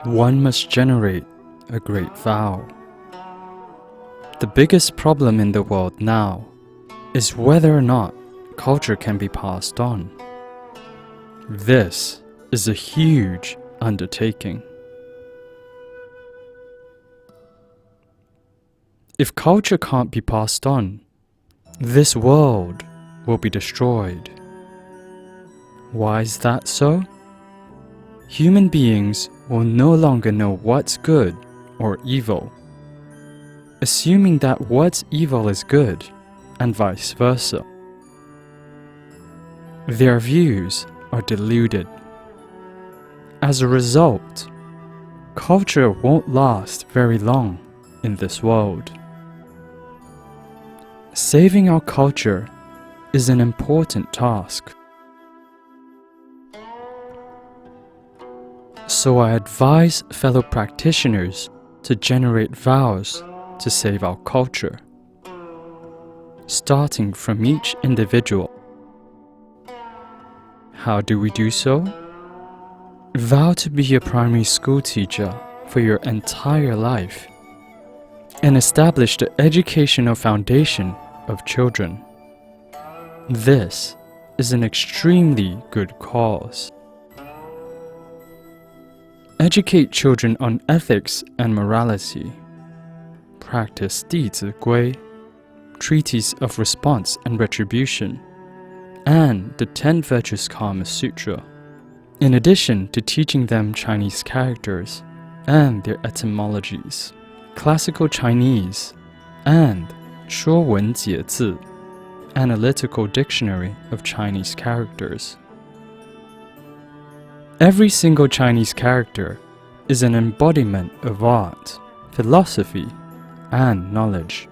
One must generate a great vow. The biggest problem in the world now is whether or not culture can be passed on. This is a huge undertaking. If culture can't be passed on, this world will be destroyed. Why is that so? Human beings will no longer know what's good or evil, assuming that what's evil is good, and vice versa. Their views are deluded. As a result, culture won't last very long in this world. Saving our culture is an important task. So I advise fellow practitioners to generate vows to save our culture, starting from each individual. How do we do so? Vow to be a primary school teacher for your entire life and establish the educational foundation of children. This is an extremely good cause. Educate children on ethics and morality. Practice 弟子规, treatise of response and retribution, and the 10 Virtuous Karma Sutra, in addition to teaching them Chinese characters and their etymologies, classical Chinese, and 说文解字, analytical dictionary of Chinese characters. Every single Chinese character is an embodiment of art, philosophy, and knowledge.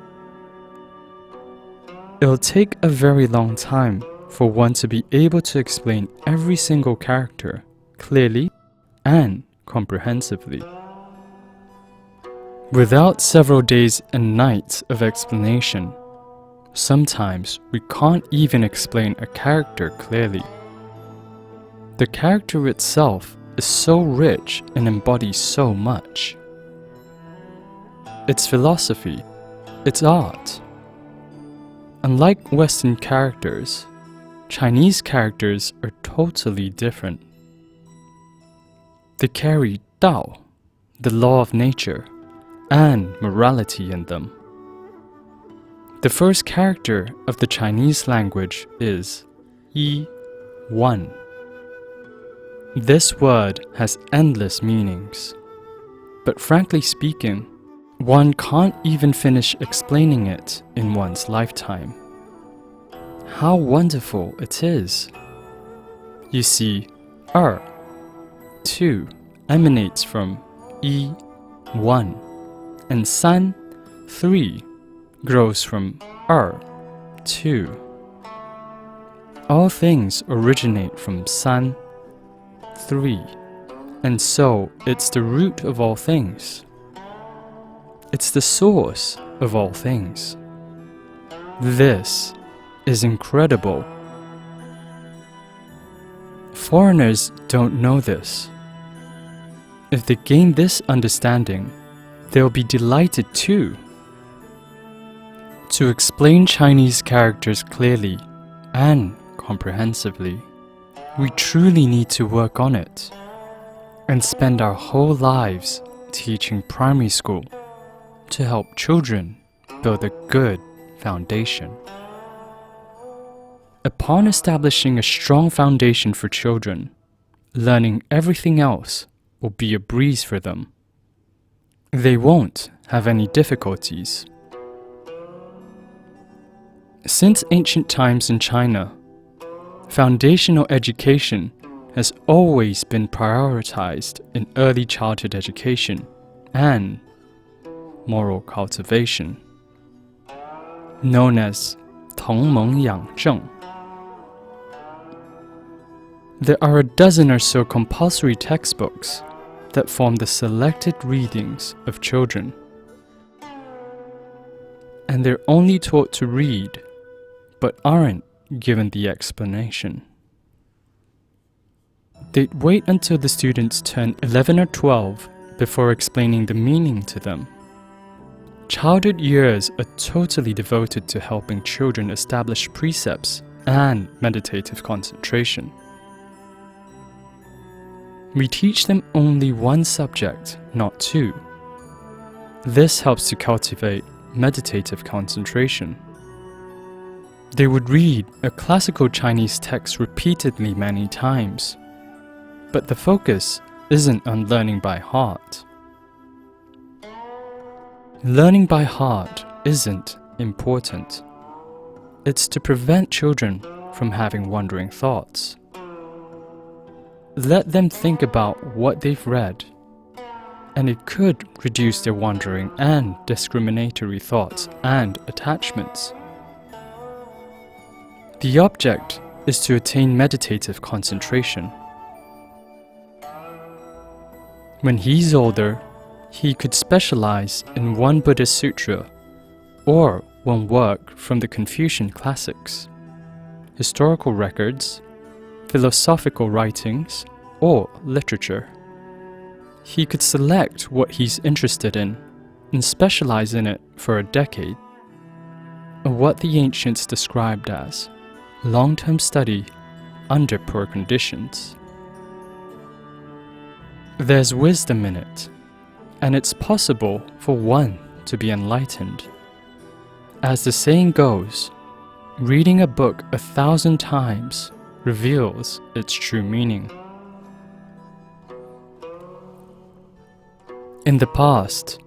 It'll take a very long time for one to be able to explain every single character clearly and comprehensively. Without several days and nights of explanation, sometimes we can't even explain a character clearly. The character itself is so rich and embodies so much. It's philosophy, it's art. Unlike Western characters, Chinese characters are totally different. They carry Dao, the law of nature, and morality in them. The first character of the Chinese language is Yi, one. This word has endless meanings, but frankly speaking, one can't even finish explaining it in one's lifetime. How wonderful it is! You see, 二, 2, emanates from 一, 1, and 三, 3, grows from 二, 2. All things originate from 三, 3, and so it's the root of all things. It's the source of all things. This is incredible. Foreigners don't know this. If they gain this understanding, they'll be delighted too. To explain Chinese characters clearly and comprehensively, we truly need to work on it and spend our whole lives teaching primary school to help children build a good foundation. Upon establishing a strong foundation for children, learning everything else will be a breeze for them. They won't have any difficulties. Since ancient times in China, foundational education has always been prioritized in early childhood education and moral cultivation, known as 同盟养正. There are a dozen or so compulsory textbooks that form the selected readings of children, and they're only taught to read, but aren't given the explanation. They'd wait until the students turned 11 or 12 before explaining the meaning to them. Childhood years are totally devoted to helping children establish precepts and meditative concentration. We teach them only one subject, not two. This helps to cultivate meditative concentration. They would read a classical Chinese text repeatedly many times, but the focus isn't on learning by heart. Learning by heart isn't important. It's to prevent children from having wandering thoughts. Let them think about what they've read, and it could reduce their wandering and discriminatory thoughts and attachments. The object is to attain meditative concentration. When he's older, he could specialize in one Buddhist sutra or one work from the Confucian classics, historical records, philosophical writings, or literature. He could select what he's interested in and specialize in it for a decade, or what the ancients described as long-term study under poor conditions. There's wisdom in it, and it's possible for one to be enlightened. As the saying goes, reading a book 1,000 times reveals its true meaning. In the past,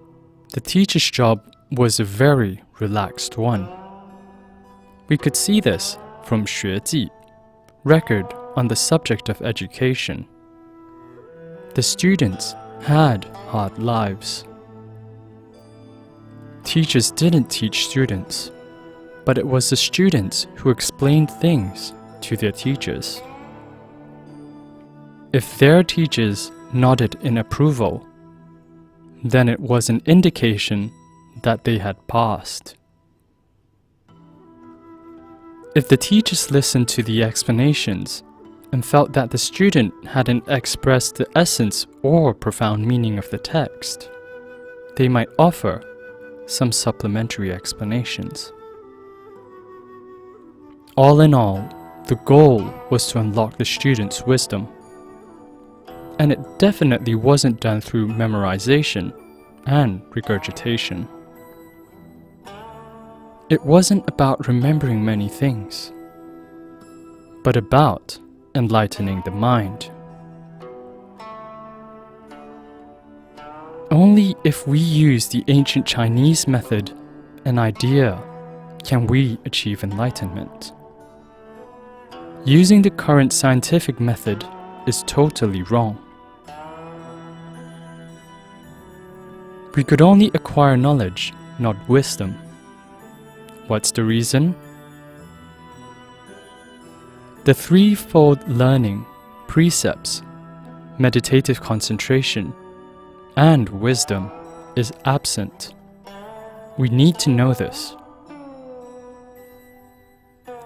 the teacher's job was a very relaxed one. We could see this from 学记, record on the subject of education. The students had hard lives. Teachers didn't teach students, but it was the students who explained things to their teachers. If their teachers nodded in approval, then it was an indication that they had passed. If the teachers listened to the explanations and felt that the student hadn't expressed the essence or profound meaning of the text, they might offer some supplementary explanations. All in all, the goal was to unlock the student's wisdom. And it definitely wasn't done through memorization and regurgitation. It wasn't about remembering many things, but about enlightening the mind. Only if we use the ancient Chinese method and idea can we achieve enlightenment. Using the current scientific method is totally wrong. We could only acquire knowledge, not wisdom. What's the reason? The threefold learning, precepts, meditative concentration, and wisdom is absent. We need to know this.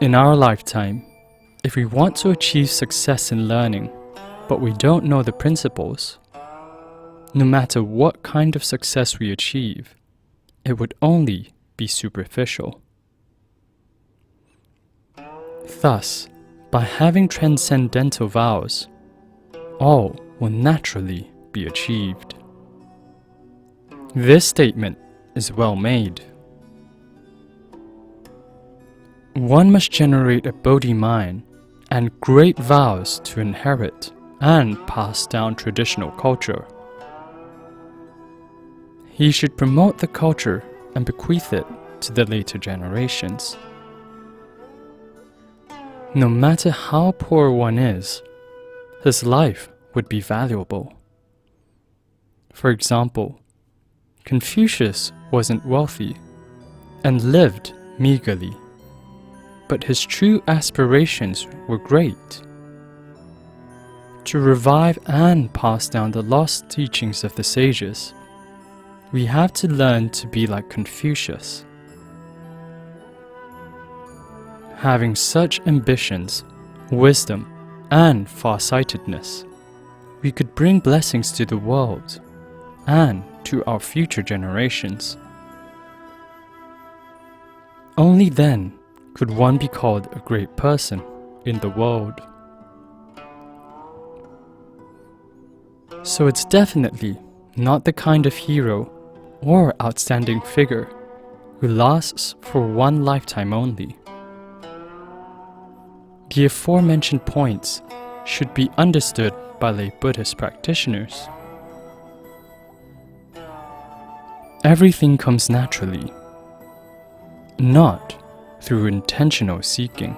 In our lifetime, if we want to achieve success in learning, but we don't know the principles, no matter what kind of success we achieve, it would only be superficial. Thus, by having transcendental vows, all will naturally be achieved. This statement is well made. One must generate a Bodhi mind and great vows to inherit and pass down traditional culture. He should promote the culture and bequeath it to the later generations. No matter how poor one is, his life would be valuable. For example, Confucius wasn't wealthy and lived meagerly, but his true aspirations were great. To revive and pass down the lost teachings of the sages, we have to learn to be like Confucius. Having such ambitions, wisdom, and farsightedness we could bring blessings to the world and to our future generations. Only then could one be called a great person in the world. So it's definitely not the kind of hero or outstanding figure who lasts for one lifetime only. The aforementioned points should be understood by lay Buddhist practitioners. Everything comes naturally, not through intentional seeking.